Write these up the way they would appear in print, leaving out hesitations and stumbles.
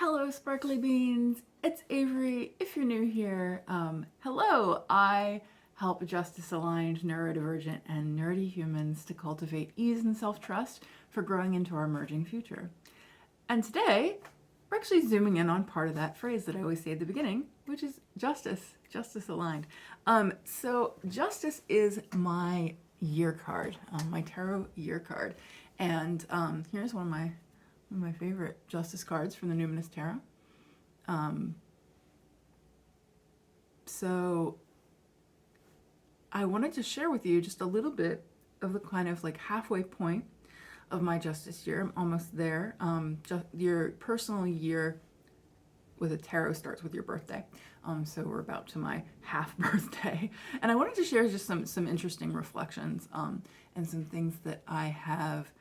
Hello, sparkly beans. It's Avery. If you're new here, hello. I help justice-aligned, neurodivergent, and nerdy humans to cultivate ease and self-trust for growing into our emerging future. And today, we're actually zooming in on part of that phrase that I always say at the beginning, which is justice, justice-aligned. So justice is my year card, my tarot year card, and here's one of my favorite justice cards from the Numinous Tarot. So I wanted to share with you just a little bit of the kind of like halfway point of my justice year. I'm almost there. Your personal year with a tarot starts with your birthday. So we're about to my half birthday. And I wanted to share just some interesting reflections and some things that I have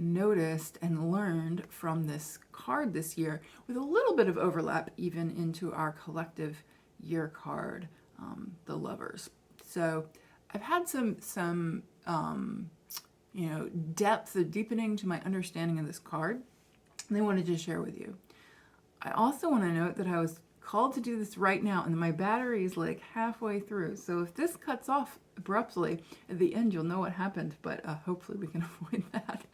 noticed and learned from this card this year, with a little bit of overlap even into our collective year card, the Lovers. So I've had some depth, a deepening to my understanding of this card, and I wanted to share with you. I also want to note that I was called to do this right now, and my battery is like halfway through. So if this cuts off abruptly at the end, you'll know what happened, but hopefully we can avoid that.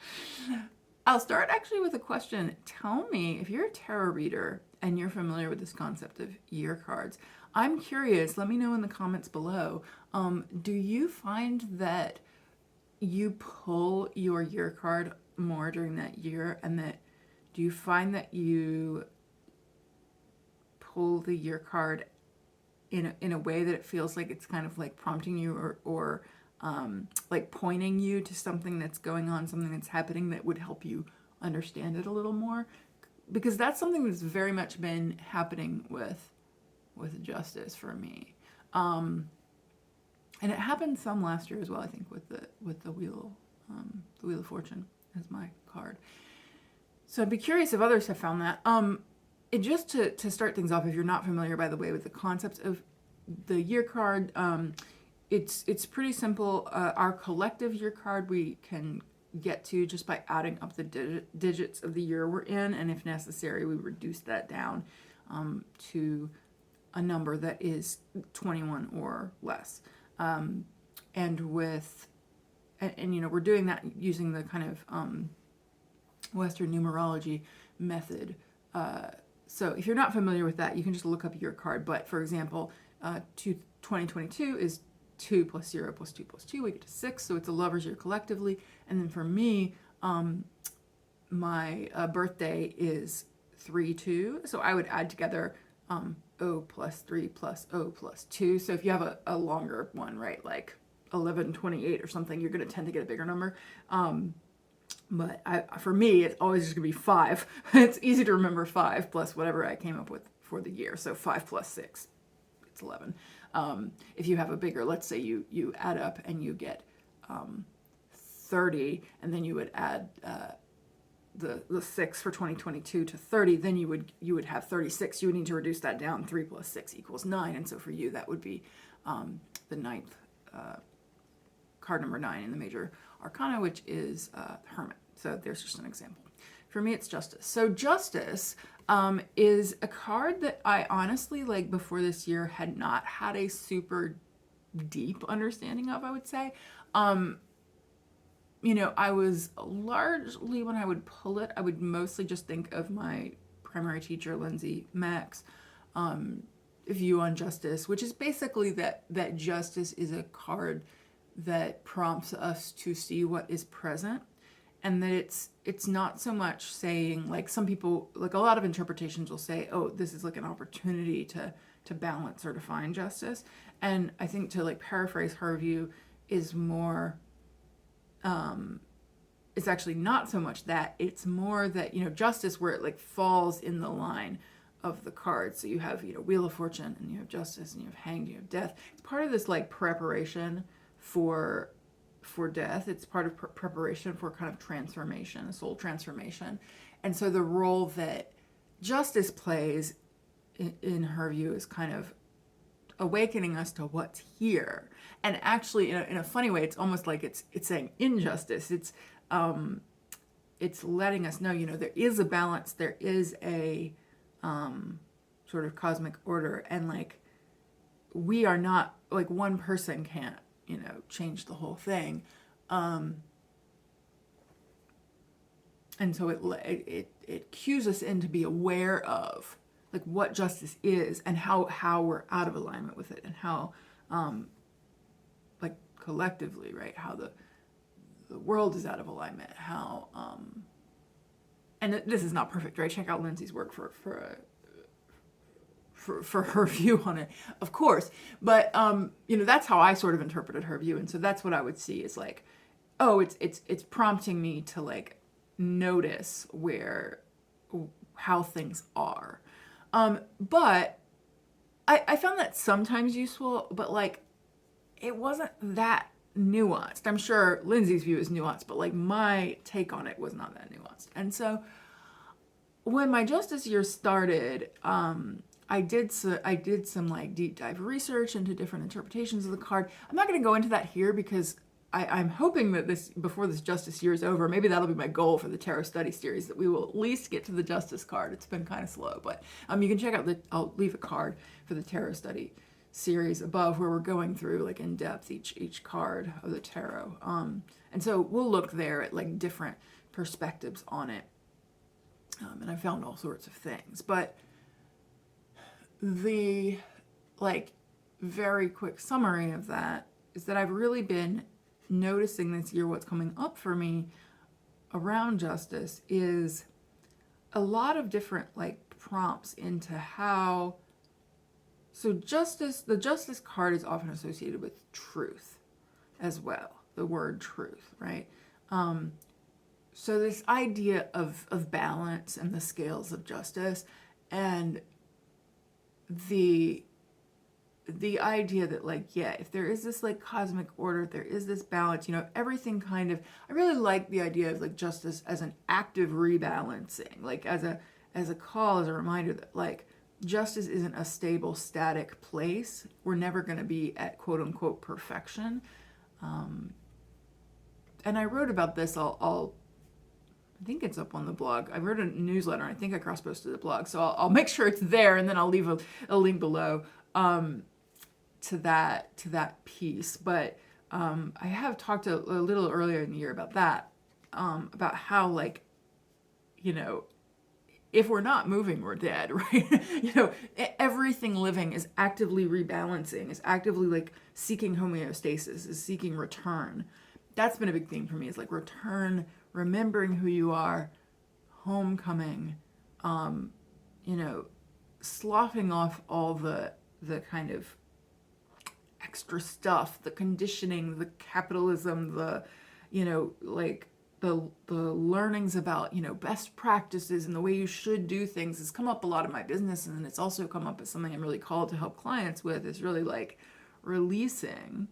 I'll start actually with a question. Tell me if you're a tarot reader and you're familiar with this concept of year cards. I'm curious, let me know in the comments below. Do you find that you pull your year card more during that year, and that do you find that you pull the year card in a way that it feels like it's kind of like prompting you or like pointing you to something that's going on, something that's happening that would help you understand it a little more? Because that's something that's very much been happening with justice for me. And it happened some last year as well, I think, with the Wheel of Fortune as my card. So I'd be curious if others have found that. Just to start things off, if you're not familiar, by the way, with the concept of the year card, it's pretty simple. Our collective year card we can get to just by adding up the digits of the year we're in, and if necessary, we reduce that down to a number that is 21 or less. And we're doing that using the kind of Western numerology method. So if you're not familiar with that, you can just look up your card. But for example, 2022 is 2 plus 0 plus 2 plus 2. We get to 6. So it's a Lover's year collectively. And then for me, my birthday is 3-2. So I would add together O plus 3 plus O plus 2. So if you have a longer one, right, like 1128 or something, you're going to tend to get a bigger number. But for me, it's always just going to be 5. It's easy to remember 5 plus whatever I came up with for the year. So 5 plus 6, it's 11. If you have a bigger, let's say you add up and you get 30, and then you would add the 6 for 2022 to 30, then you would have 36. You would need to reduce that down. 3 plus 6 equals 9. And so for you, that would be the 9th card number 9 in the major arcana, which is Hermit. So there's just an example. For me, it's Justice. So Justice is a card that I honestly, like before this year, had not had a super deep understanding of, I would say. I was largely, when I would pull it, I would mostly just think of my primary teacher, Lindsay Mack's view on justice, which is basically that justice is a card that prompts us to see what is present, and that it's not so much saying, like some people, like a lot of interpretations will say, oh, this is like an opportunity to balance or to find justice. And I think, to like paraphrase her view, is more it's actually not so much that, it's more that, justice, where it like falls in the line of the cards. So you have, Wheel of Fortune, and you have Justice, and you have Hanged, you have Death. It's part of this like preparation for death. It's part of preparation for kind of transformation, a soul transformation. And so the role that Justice plays in her view is kind of awakening us to what's here. And actually, in a funny way, it's almost like it's saying injustice. It's letting us know, there is a balance, there is a sort of cosmic order, and like we are not, like one person can't, change the whole thing. And so it cues us in to be aware of like what justice is and how we're out of alignment with it, and how like collectively, right, how the world is out of alignment, how and this is not perfect, right? Check out Lindsay's work for her view on it, of course, but that's how I sort of interpreted her view. And so that's what I would see is like, oh, it's prompting me to like notice how things are. But I found that sometimes useful, but like it wasn't that nuanced. I'm sure Lindsay's view is nuanced, but like my take on it was not that nuanced. And so when my justice year started, I did some like deep dive research into different interpretations of the card. I'm not going to go into that here because I'm hoping that before this justice year is over, maybe that'll be my goal for the tarot study series, that we will at least get to the justice card. It's been kind of slow, but you can check out I'll leave a card for the tarot study series above where we're going through like in depth each card of the tarot. And so we'll look there at like different perspectives on it. And I found all sorts of things, but the like very quick summary of that is that I've really been noticing this year what's coming up for me around justice is a lot of different like prompts into how, so the justice card is often associated with truth as well, the word truth, right? So this idea of balance and the scales of justice, and the idea that like, yeah, if there is this like cosmic order, there is this balance, everything kind of, I really like the idea of like justice as an active rebalancing, like as a call, as a reminder that like justice isn't a stable, static place. We're never going to be at quote unquote perfection. And I wrote about this, I think it's up on the blog. I wrote a newsletter, and I think I cross-posted the blog. So I'll make sure it's there, and then I'll leave a link below to that piece. But I have talked a little earlier in the year about that, about how like, if we're not moving, we're dead, right? Everything living is actively rebalancing, is actively like seeking homeostasis, is seeking return. That's been a big theme for me, is like return, remembering who you are, homecoming, sloughing off all the kind of extra stuff, the conditioning, the capitalism, the like the learnings about best practices and the way you should do things has come up a lot in my business, and then it's also come up as something I'm really called to help clients with, is really like releasing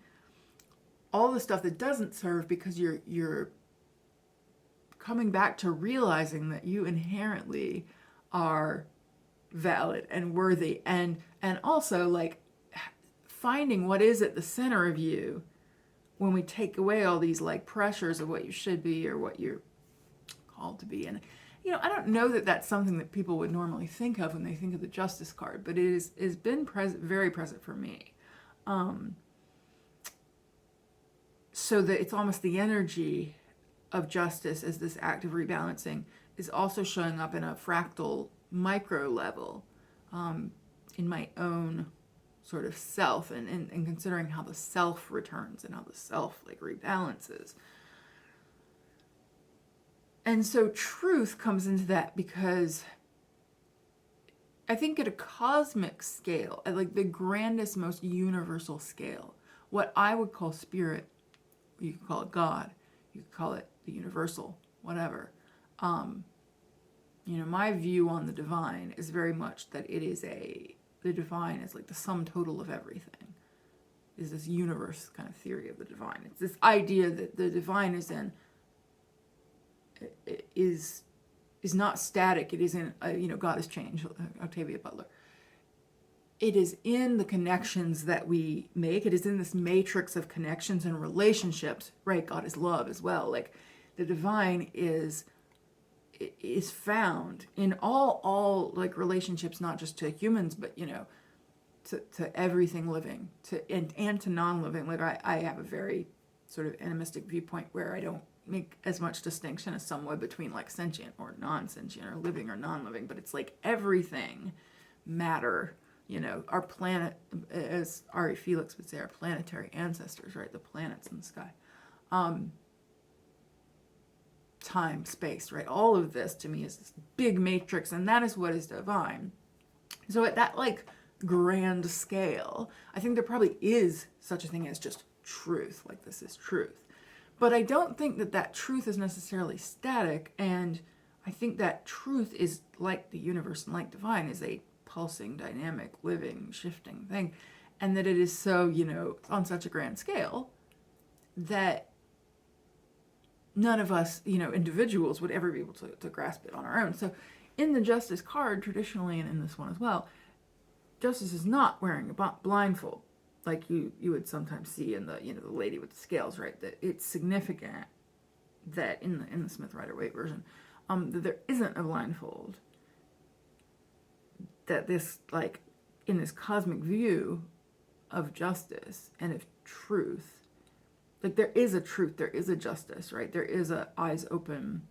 all the stuff that doesn't serve, because you're coming back to realizing that you inherently are valid and worthy, and also like finding what is at the center of you when we take away all these like pressures of what you should be or what you're called to be. And I don't know that that's something that people would normally think of when they think of the justice card, but it has been very present for me. So that it's almost the energy of justice as this active rebalancing is also showing up in a fractal micro level in my own sort of self, and considering how the self returns and how the self like rebalances. And so truth comes into that because I think at a cosmic scale, at like the grandest, most universal scale, what I would call spirit, you could call it God, you could call it the universal, whatever. My view on the divine is very much that the divine is like the sum total of everything. Is this universe kind of theory of the divine. It's this idea that the divine is not static. It isn't, God is change, Octavia Butler. It is in the connections that we make. It is in this matrix of connections and relationships, right? God is love as well. Like the divine is is found in all like relationships, not just to humans, but to everything living, and to non-living. Like I have a very sort of animistic viewpoint where I don't make as much distinction as some would between like sentient or non-sentient or living or non-living, but it's like everything matter. Our planet, as Ari Felix would say, our planetary ancestors, right? The planets in the sky. Time, space, right? All of this to me is this big matrix, and that is what is divine. So at that like grand scale, I think there probably is such a thing as just truth, like this is truth. But I don't think that truth is necessarily static, and I think that truth is like the universe and like divine is a pulsing, dynamic, living, shifting thing, and that it is so, on such a grand scale that none of us, individuals would ever be able to grasp it on our own. So in the Justice card, traditionally, and in this one as well, Justice is not wearing a blindfold like you would sometimes see in the, the lady with the scales, right? That it's significant that in the Smith Rider-Waite version, that there isn't a blindfold. That this, like, in this cosmic view of justice and of truth, like there is a truth, there is a justice, right? There is a eyes open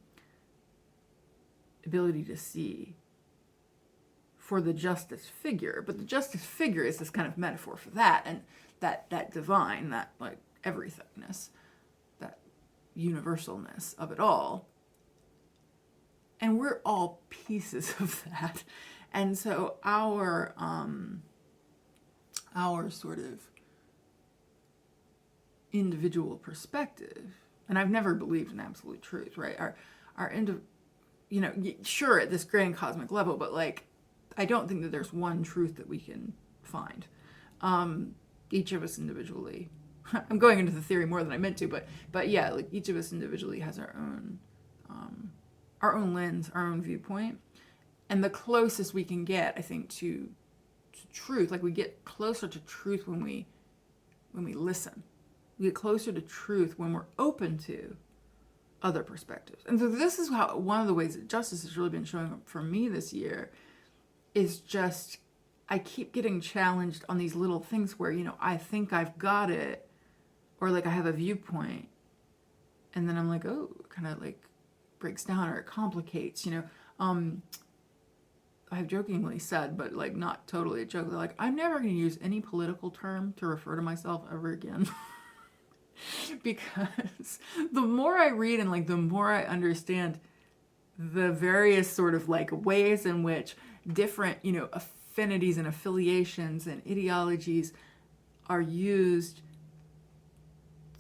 ability to see for the justice figure. But the justice figure is this kind of metaphor for that, and that divine, that like everythingness, that universalness of it all. And we're all pieces of that. And so our sort of individual perspective, and I've never believed in absolute truth, right? Sure, at this grand cosmic level, but like, I don't think that there's one truth that we can find. Each of us individually, I'm going into the theory more than I meant to, but yeah, like each of us individually has our own lens, our own viewpoint. And the closest we can get, I think, to truth, like we get closer to truth when we listen. We get closer to truth when we're open to other perspectives. And so this is how one of the ways that justice has really been showing up for me this year is just, I keep getting challenged on these little things where, I think I've got it, or like I have a viewpoint, and then I'm like, oh, it kind of like breaks down or it complicates, I've jokingly said, but like not totally a joke, like I'm never going to use any political term to refer to myself ever again. Because the more I read and like the more I understand the various sort of like ways in which different, affinities and affiliations and ideologies are used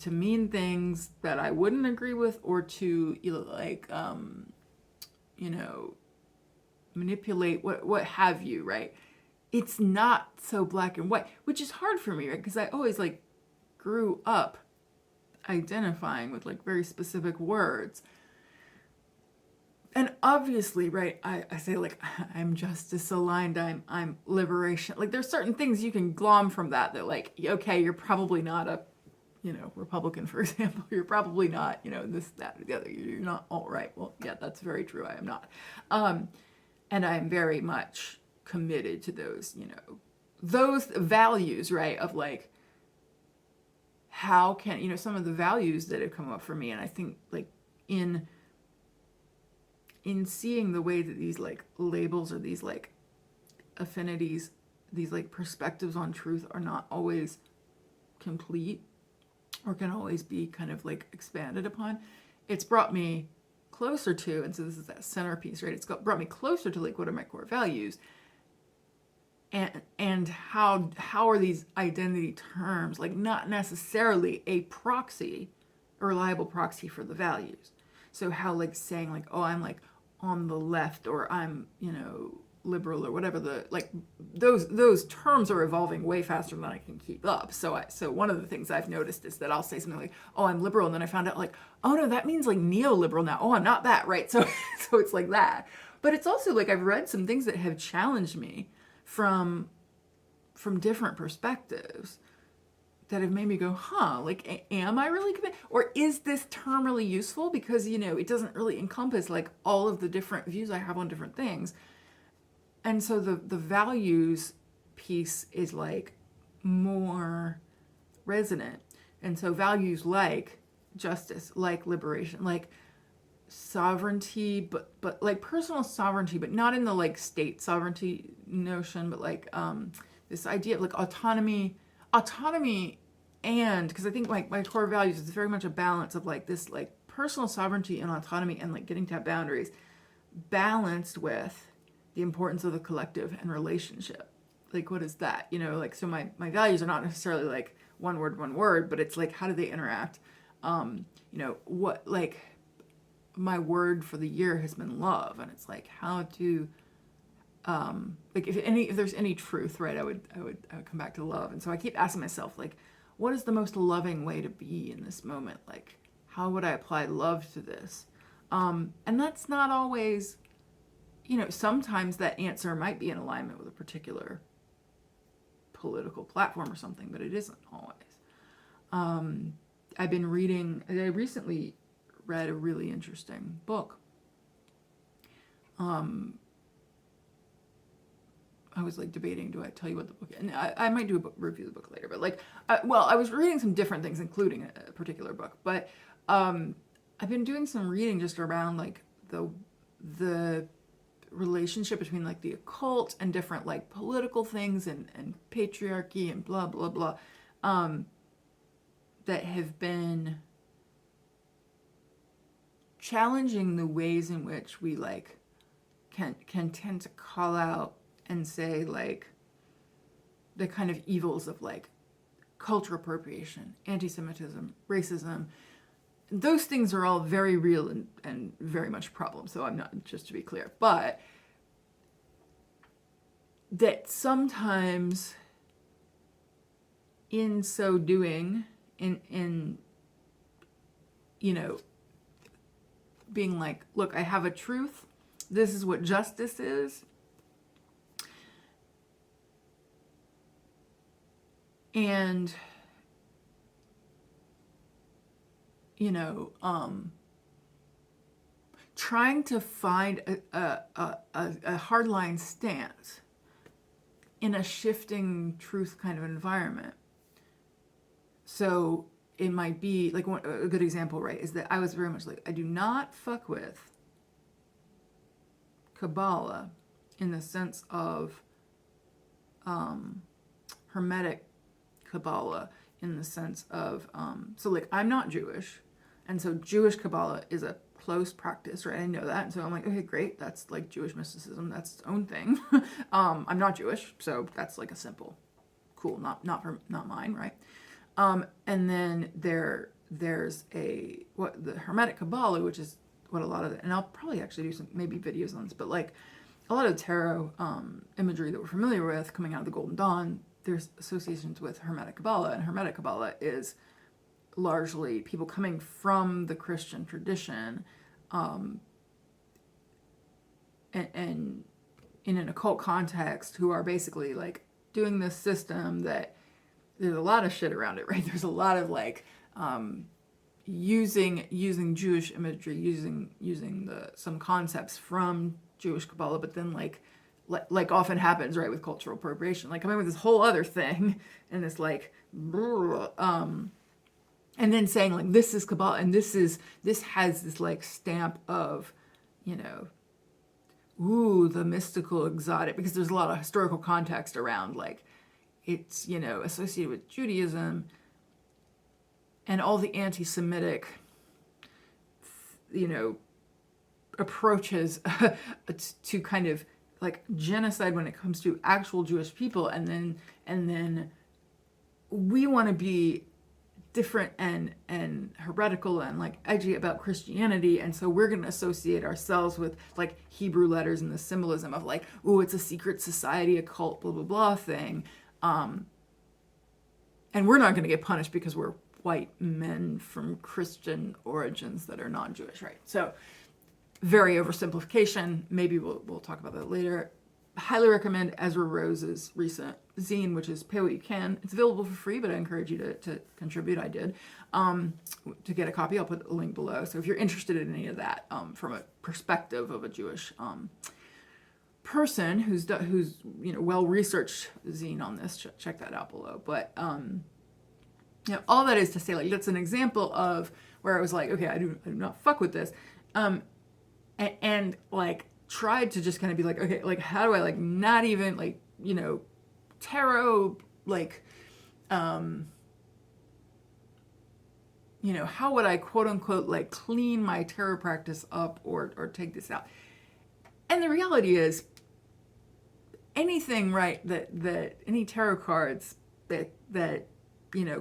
to mean things that I wouldn't agree with, or to manipulate what have you, right? It's not so black and white, which is hard for me, right? Because I always like grew up identifying with like very specific words. And obviously, right, I say like, I'm justice aligned, I'm liberation. Like there's certain things you can glom from that like, okay, you're probably not a, Republican, for example. You're probably not, this, that, or the other. You're not all right. Well, yeah, that's very true. I am not. And I'm very much committed to those values, right, of like, how can, some of the values that have come up for me. And I think like in seeing the way that these like labels or these like affinities, these like perspectives on truth are not always complete or can always be kind of like expanded upon, it's brought me closer to, and so this is that centerpiece, right? It's brought me closer to like what are my core values, and how are these identity terms like not necessarily a proxy, a reliable proxy for the values. So how like saying like, oh, I'm like on the left, or I'm, liberal, or whatever, the like those terms are evolving way faster than I can keep up. So one of the things I've noticed is that I'll say something like, oh, I'm liberal, and then I found out like, oh no, that means like neoliberal now. Oh, I'm not that, right? So it's like that. But it's also like I've read some things that have challenged me from different perspectives have made me go, huh, like, am I really committed? Or is this term really useful? Because, it doesn't really encompass like all of the different views I have on different things. And so the values piece is like more resonant. And so values like justice, like liberation, like sovereignty, but like personal sovereignty, but not in the like state sovereignty notion, but like this idea of like autonomy, and because I think like my core values is very much a balance of like this like personal sovereignty and autonomy and like getting to have boundaries, balanced with the importance of the collective and relationship. Like, what is that? Like, so my values are not necessarily like one word, but it's like, how do they interact? What, like, my word for the year has been love. And it's like, how to, like, if there's any truth, right, I would come back to love. And so I keep asking myself, like, what is the most loving way to be in this moment? Like, how would I apply love to this? And that's not always, sometimes that answer might be in alignment with a particular political platform or something, but it isn't always. I recently read a really interesting book. I was like debating, do I tell you what the book is? And I might do a review of the book later, but like, I was reading some different things, including a particular book, but I've been doing some reading just around like the relationship between like the occult and different like political things and patriarchy and blah, blah, blah, that have been challenging the ways in which we like can tend to call out and say like the kind of evils of like cultural appropriation, anti-Semitism, racism. Those things are all very real and very much a problem. So I'm not, just to be clear, but that sometimes in so doing, in being like, look, I have a truth. This is what justice is. And, trying to find a hardline stance in a shifting truth kind of environment. So it might be like a good example, right, is that I was very much like, I do not fuck with Kabbalah in the sense of Hermetic Kabbalah, in the sense of, so like I'm not Jewish, and so Jewish Kabbalah is a close practice, right? I know that, and so I'm like, okay, great, that's like Jewish mysticism, that's its own thing. I'm not Jewish, so that's like a simple, cool, not mine, right? And then there's the Hermetic Kabbalah, which is what a lot of and I'll probably actually do some maybe videos on this, but like a lot of the tarot imagery that we're familiar with coming out of the Golden Dawn, there's associations with Hermetic Kabbalah, and Hermetic Kabbalah is largely people coming from the Christian tradition, and in an occult context, who are basically like doing this system that there's a lot of shit around it, right? There's a lot of like using Jewish imagery, using some concepts from Jewish Kabbalah, but then like often happens, right, with cultural appropriation, like coming with this whole other thing and this like and then saying like this is Kabbalah and this has this like stamp of, the mystical, exotic, because there's a lot of historical context around like it's, associated with Judaism and all the anti-Semitic, approaches to kind of like genocide when it comes to actual Jewish people, and then we want to be different and heretical and like edgy about Christianity, and so we're going to associate ourselves with like Hebrew letters and the symbolism of like, oh, it's a secret society, a cult, blah blah blah thing, and we're not going to get punished because we're white men from Christian origins that are non-Jewish, right? So very oversimplification. Maybe we'll talk about that later. highly recommend Ezra Rose's recent zine, which is Pay What You Can. It's available for free, but I encourage you to contribute. I did. To get a copy, I'll put a link below. So if you're interested in any of that from a perspective of a Jewish person who's well-researched zine on this, check that out below. But all that is to say, like, that's an example of where I was like, okay, I do not fuck with this. And like tried to just kind of be like, okay, like how do I like not even like, tarot, like, how would I quote unquote like clean my tarot practice up or take this out? And the reality is anything, right, that any tarot cards that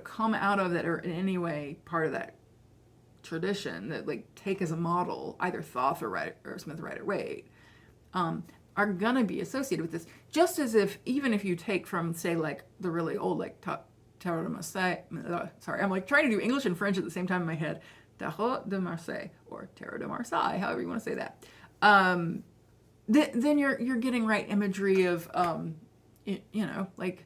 come out of that are in any way part of that tradition that like take as a model either Thoth or Smith Rider-Waite are gonna be associated with this, just as even if you take from, say, like the really old like Tarot de Marseille, sorry, I'm like trying to do English and French at the same time in my head, Tarot de Marseille or Tarot de Marseille, however you want to say that. Then you're getting right imagery of like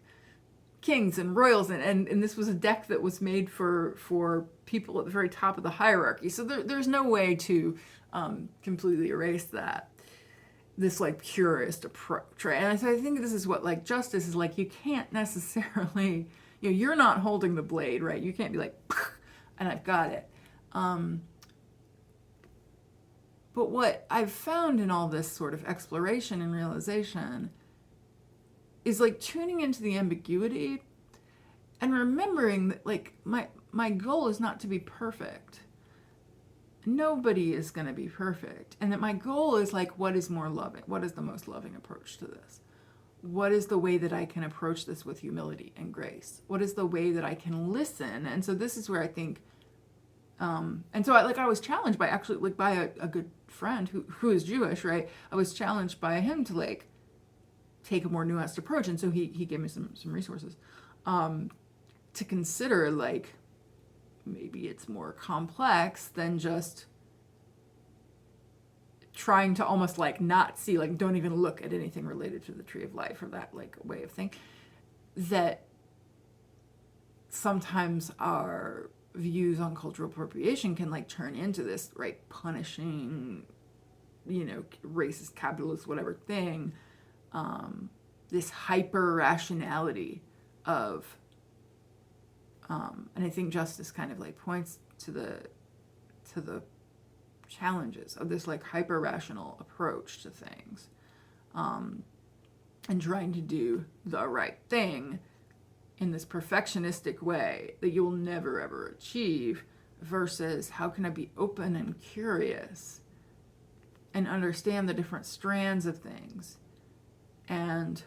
kings and royals, and this was a deck that was made for people at the very top of the hierarchy. So there's no way to completely erase this like purist approach, right? And so I think this is what like justice is like. You can't necessarily, you're not holding the blade, right? You can't be like, and I've got it. But what I've found in all this sort of exploration and realization is like tuning into the ambiguity and remembering that like my goal is not to be perfect. Nobody is going to be perfect. And that my goal is like, what is more loving? What is the most loving approach to this? What is the way that I can approach this with humility and grace? What is the way that I can listen? And so this is where I think, and so I was challenged by actually like by a good friend who is Jewish, right? I was challenged by him to like take a more nuanced approach. And so he gave me some resources to consider like, maybe it's more complex than just trying to almost like not see, like don't even look at anything related to the tree of life or that like way of thinking. That sometimes our views on cultural appropriation can like turn into this, right, punishing, racist, capitalist, whatever thing, this hyper rationality of and I think justice kind of like points to the challenges of this like hyper rational approach to things, and trying to do the right thing in this perfectionistic way that you'll never ever achieve, versus how can I be open and curious and understand the different strands of things and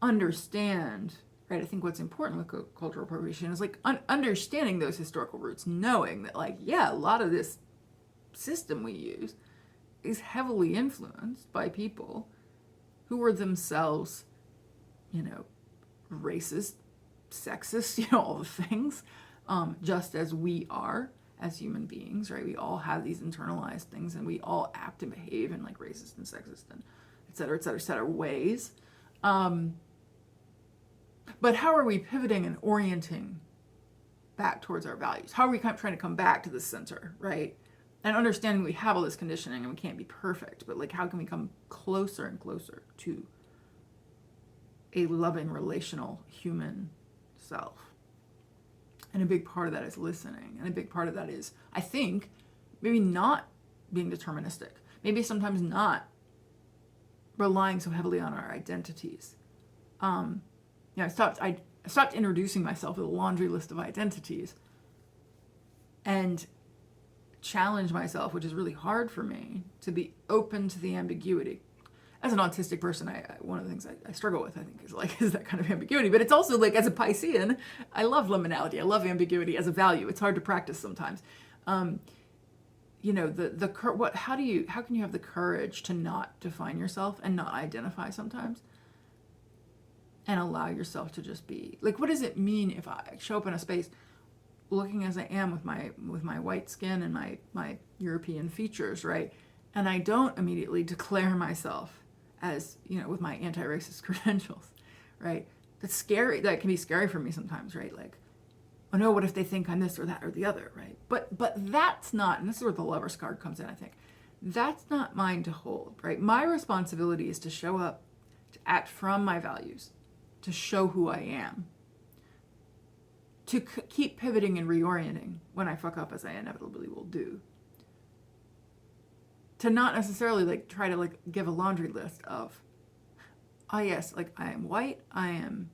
understand, right? I think what's important with cultural appropriation is like understanding those historical roots, knowing that like, yeah, a lot of this system we use is heavily influenced by people who were themselves, racist, sexist, all the things, just as we are as human beings, right? We all have these internalized things and we all act and behave in like racist and sexist and et cetera ways. But how are we pivoting and orienting back towards our values? How are we trying to come back to the center, right? And understanding we have all this conditioning and we can't be perfect, but like how can we come closer and closer to a loving, relational, human self? And a big part of that is listening. And a big part of that is, I think, maybe not being deterministic. Maybe sometimes not relying so heavily on our identities. I stopped introducing myself with a laundry list of identities and challenge myself, which is really hard for me, to be open to the ambiguity. As an autistic person, one of the things I struggle with, I think, is that kind of ambiguity. But it's also like, as a Piscean, I love liminality. I love ambiguity as a value. It's hard to practice sometimes. How can you have the courage to not define yourself and not identify sometimes? And allow yourself to just be like, what does it mean if I show up in a space looking as I am with my white skin and my European features, right? And I don't immediately declare myself as, you know, with my anti-racist credentials, right? That's scary. That can be scary for me sometimes, right? Like, oh no, what if they think I'm this or that or the other, right? But that's not, and this is where the Lover's card comes in, I think. That's not mine to hold, right? My responsibility is to show up, to act from my values, to show who I am, to keep pivoting and reorienting when I fuck up, as I inevitably will do. To not necessarily like try to like give a laundry list of, oh yes, like I am white, I'm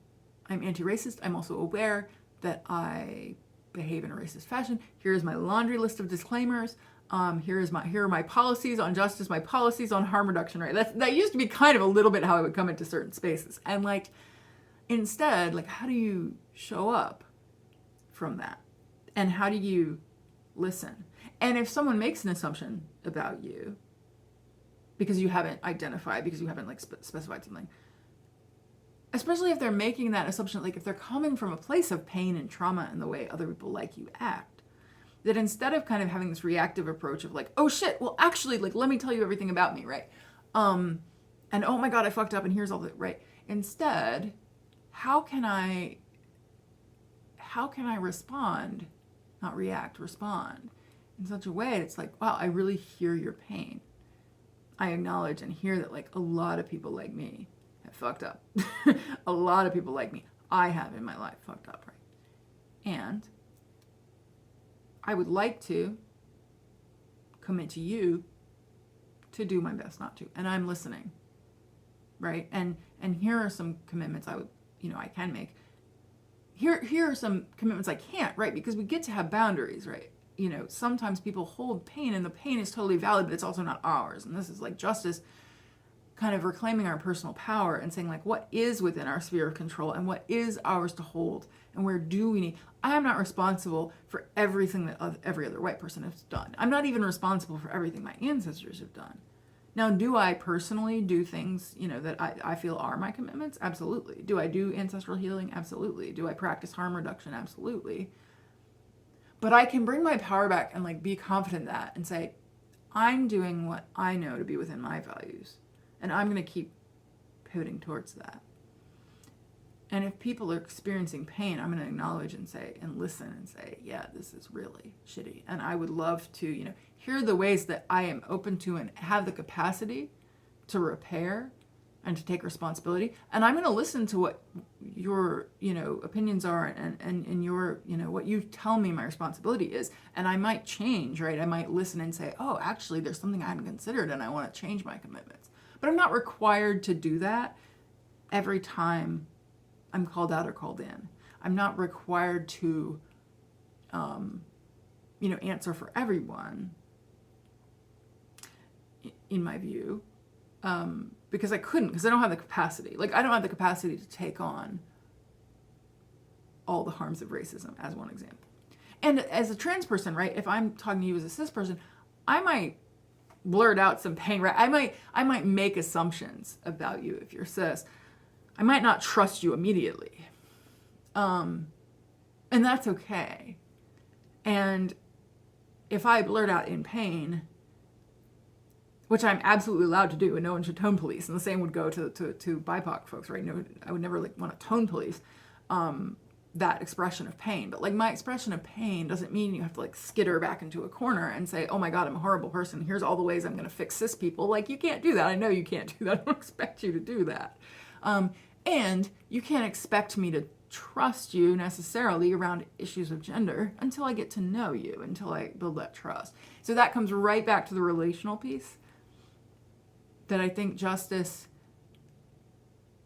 anti-racist, I'm also aware that I behave in a racist fashion. Here's my laundry list of disclaimers. Here are my policies on justice, my policies on harm reduction, right? That used to be kind of a little bit how I would come into certain spaces. And like, instead, like, how do you show up from that? And how do you listen? And if someone makes an assumption about you because you haven't identified, because you haven't like specified something, especially if they're making that assumption, like if they're coming from a place of pain and trauma in the way other people like you act, that instead of kind of having this reactive approach of like, oh shit, well actually, like, let me tell you everything about me, right? And oh my God, I fucked up and here's all the, right? Instead, how can I respond, not react, respond in such a way that's like, wow, I really hear your pain. I acknowledge and hear that like a lot of people like me have fucked up. A lot of people like me, I have in my life fucked up, right? And I would like to commit to you to do my best not to. And I'm listening, right? And here are some commitments I would, I can make. Here are some commitments I can't, right? Because we get to have boundaries, right? Sometimes people hold pain and the pain is totally valid, but it's also not ours. And this is like justice kind of reclaiming our personal power and saying like, what is within our sphere of control and what is ours to hold and where do we need? I am not responsible for everything that every other white person has done. I'm not even responsible for everything my ancestors have done. Now, do I personally do things, that I feel are my commitments? Absolutely. Do I do ancestral healing? Absolutely. Do I practice harm reduction? Absolutely. But I can bring my power back and like be confident in that and say, I'm doing what I know to be within my values. And I'm going to keep pivoting towards that. And if people are experiencing pain, I'm going to acknowledge and say, and listen and say, yeah, this is really shitty. And I would love to, hear the ways that I am open to and have the capacity to repair and to take responsibility. And I'm going to listen to what your, opinions are and your, what you tell me my responsibility is. And I might change, right? I might listen and say, oh, actually, there's something I hadn't considered and I want to change my commitments. But I'm not required to do that every time I'm called out or called in. I'm not required to, answer for everyone, in my view, because I couldn't, because I don't have the capacity. Like, I don't have the capacity to take on all the harms of racism, as one example. And as a trans person, right, if I'm talking to you as a cis person, I might blurt out some pain, right? I might make assumptions about you if you're cis. I might not trust you immediately. And that's okay. And if I blurt out in pain, which I'm absolutely allowed to do, and no one should tone police, and the same would go to BIPOC folks, right? No, I would never want to tone police that expression of pain. But like, my expression of pain doesn't mean you have to like skitter back into a corner and say, oh my God, I'm a horrible person. Here's all the ways I'm going to fix cis people. Like, you can't do that. I know you can't do that. I don't expect you to do that. And you can't expect me to trust you necessarily around issues of gender until I get to know you, until I build that trust. So that comes right back to the relational piece that I think justice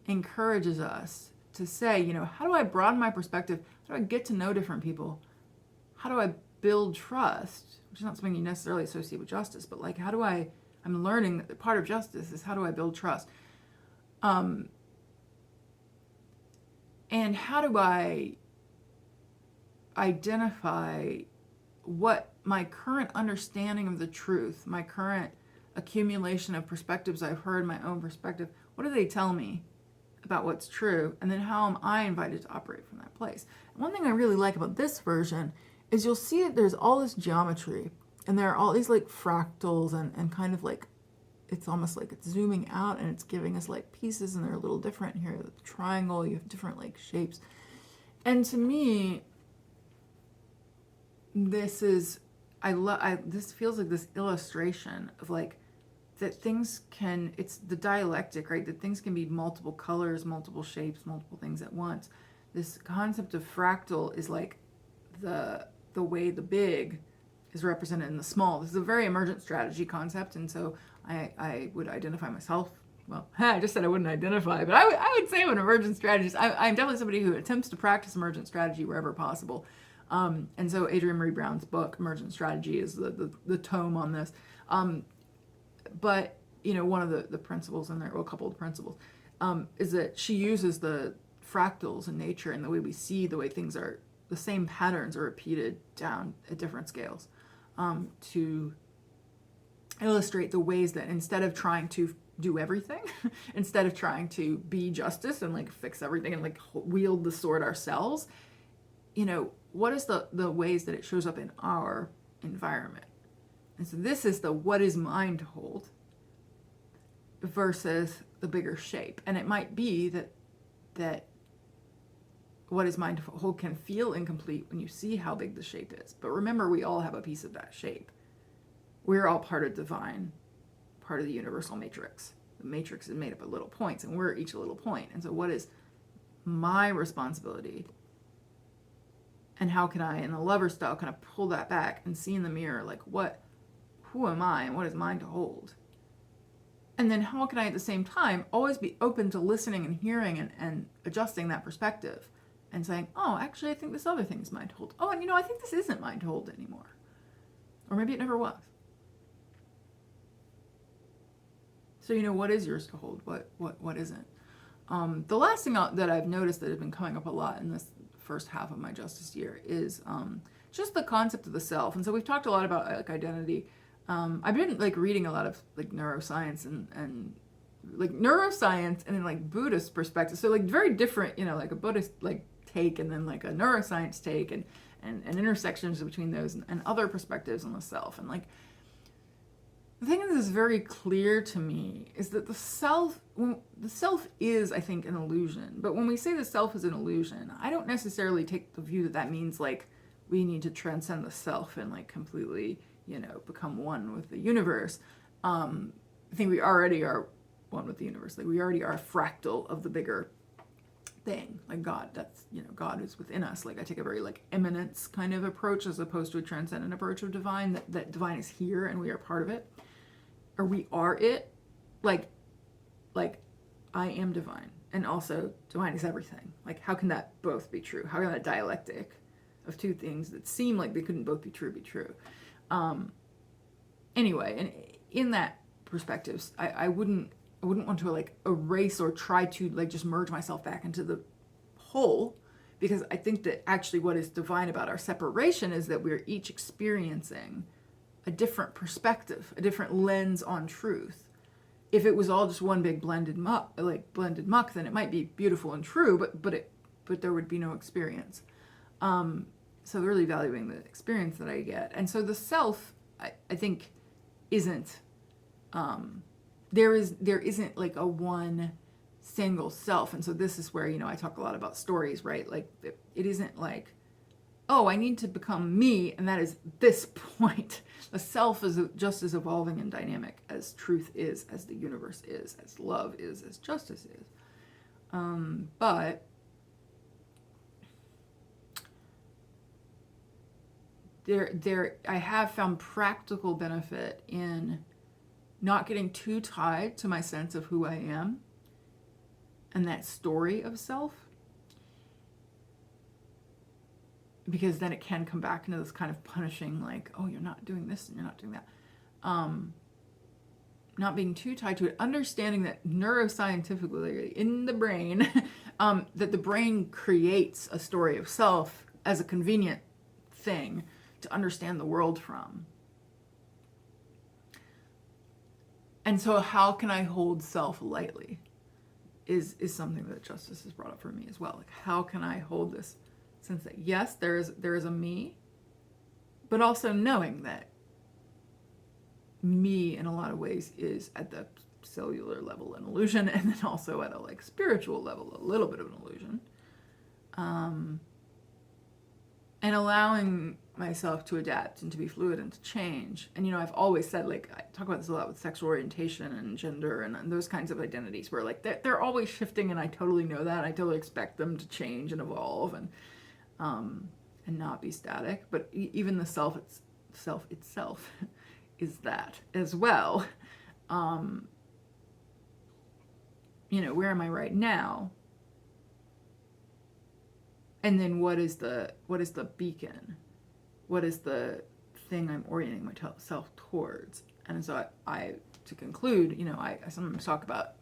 encourages us to say, how do I broaden my perspective? How do I get to know different people? How do I build trust? Which is not something you necessarily associate with justice, but like, I'm learning that part of justice is how do I build trust? And how do I identify what my current understanding of the truth, my current accumulation of perspectives I've heard, my own perspective, what do they tell me about what's true? And then how am I invited to operate from that place? And one thing I really like about this version is you'll see that there's all this geometry and there are all these like fractals and kind of like it's almost like it's zooming out and it's giving us like pieces, and they're a little different here. The triangle, you have different like shapes. And to me, this is, this feels like this illustration of like, that things can, it's the dialectic, right? That things can be multiple colors, multiple shapes, multiple things at once. This concept of fractal is like the way the big is represented in the small. This is a very emergent strategy concept, and so I would identify myself, well, I just said I wouldn't identify, but I would say I'm an emergent strategist. I'm definitely somebody who attempts to practice emergent strategy wherever possible. And so Adrienne Marie Brown's book, Emergent Strategy, is the tome on this. But, you know, one of the principles in there, well, a couple of principles, is that she uses the fractals in nature and the way we see the way things are, the same patterns are repeated down at different scales, to illustrate the ways that instead of trying to do everything, instead of trying to be justice and like fix everything and like wield the sword ourselves, you know, what is the ways that it shows up in our environment? And so this is the what is mine to hold versus the bigger shape. And it might be that what is mine to hold can feel incomplete when you see how big the shape is. But remember, we all have a piece of that shape. We're all part of divine, part of the universal matrix. The matrix is made up of little points, and we're each a little point. And so what is my responsibility? And how can I, in the lover style, kind of pull that back and see in the mirror, like, who am I and what is mine to hold? And then how can I, at the same time, always be open to listening and hearing and adjusting that perspective and saying, oh, actually, I think this other thing is mine to hold. Oh, and you know, I think this isn't mine to hold anymore. Or maybe it never was. So, you know, what is yours to hold? What isn't? The last thing that I've noticed that has been coming up a lot in this first half of my justice year is just the concept of the self. And so we've talked a lot about like identity. I've been like reading a lot of like neuroscience and like neuroscience and then like Buddhist perspective. So like very different, you know, like a Buddhist like take and then like a neuroscience take and intersections between those and other perspectives on the self. And like the thing that is very clear to me is that the self is, I think, an illusion. But when we say the self is an illusion, I don't necessarily take the view that that means like we need to transcend the self and like completely, you know, become one with the universe. I think we already are one with the universe. Like we already are a fractal of the bigger thing. Like God, that's, you know, God is within us. Like I take a very like immanence kind of approach as opposed to a transcendent approach of divine, that divine is here and we are part of it. Or we are it. Like I am divine. And also divine is everything. Like how can that both be true? How can that dialectic of two things that seem like they couldn't both be true be true? Anyway, and in that perspective, I wouldn't want to like erase or try to like just merge myself back into the whole, because I think that actually what is divine about our separation is that we're each experiencing a different perspective, a different lens on truth. If it was all just one big blended muck, then it might be beautiful and true, but there would be no experience. So really valuing the experience that I get. And so the self, I think, isn't, there isn't like a one single self. And so this is where, you know, I talk a lot about stories, right? Like it isn't like, oh, I need to become me, and that is this point. The self is just as evolving and dynamic as truth is, as the universe is, as love is, as justice is. But I have found practical benefit in not getting too tied to my sense of who I am and that story of self, because then it can come back into this kind of punishing, like, oh, you're not doing this and you're not doing that. Not being too tied to it, understanding that neuroscientifically in the brain, that the brain creates a story of self as a convenient thing to understand the world from. And so how can I hold self lightly is something that justice has brought up for me as well. Like, how can I hold this sense that, yes, there is a me, but also knowing that me in a lot of ways is at the cellular level an illusion, and then also at a like spiritual level a little bit of an illusion. And allowing myself to adapt and to be fluid and to change. And, you know, I've always said, like, I talk about this a lot with sexual orientation and gender and those kinds of identities where, like, they're always shifting, and I totally know that. I totally expect them to change and evolve and not be static. But even the self itself is that as well. You know, where am I right now? And then what is the beacon? What is the thing I'm orienting myself towards? And so I to conclude, you know, I sometimes talk about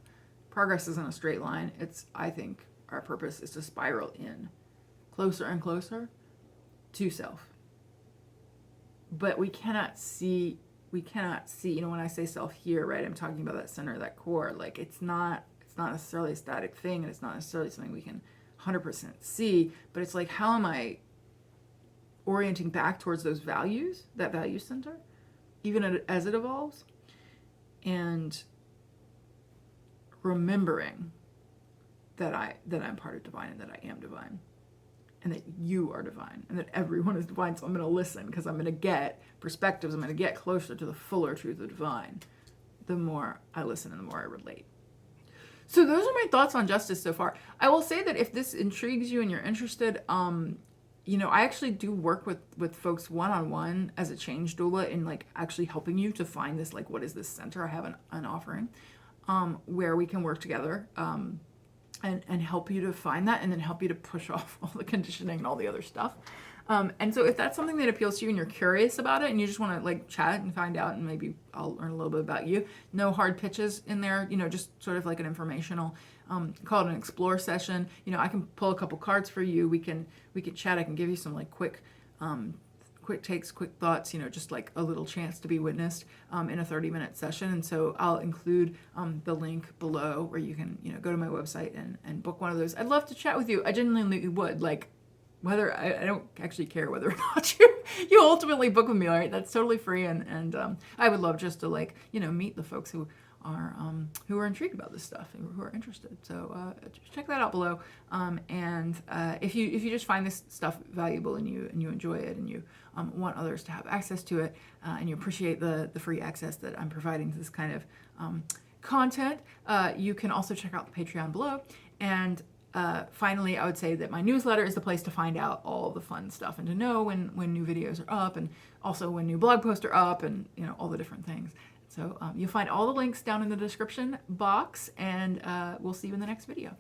progress isn't a straight line. I think our purpose is to spiral in closer and closer to self. But we cannot see, you know, when I say self here, right, I'm talking about that center, that core. Like, it's not necessarily a static thing, and it's not necessarily something we can 100% see, but it's like, how am I orienting back towards those values, that value center, even as it evolves, and remembering that I'm part of divine, and that I am divine, and that you are divine, and that everyone is divine. So I'm going to listen, because I'm going to get perspectives. I'm going to get closer to the fuller truth of divine the more I listen and the more I relate. So those are my thoughts on justice so far. I will say that if this intrigues you and you're interested, you know, I actually do work with folks one-on-one as a change doula in like actually helping you to find this, like, what is this center? I have an offering where we can work together and help you to find that, and then help you to push off all the conditioning and all the other stuff. And so if that's something that appeals to you and you're curious about it and you just want to like chat and find out, and maybe I'll learn a little bit about you, no hard pitches in there, you know, just sort of like an informational, call it an explore session. You know, I can pull a couple cards for you. We can chat. I can give you some like quick takes, quick thoughts, you know, just like a little chance to be witnessed in a 30-minute session. And so I'll include the link below where you can, you know, go to my website and book one of those. I'd love to chat with you. I genuinely would. Like, whether I don't actually care whether or not you ultimately book with me, all right? That's totally free, and I would love just to, like, you know, meet the folks who are intrigued about this stuff and who are interested. So check that out below. And if you just find this stuff valuable and you enjoy it, and you want others to have access to it, and you appreciate the free access that I'm providing to this kind of content, you can also check out the Patreon below. And finally, I would say that my newsletter is the place to find out all the fun stuff and to know when new videos are up, and also when new blog posts are up, and, you know, all the different things. So you'll find all the links down in the description box, and we'll see you in the next video.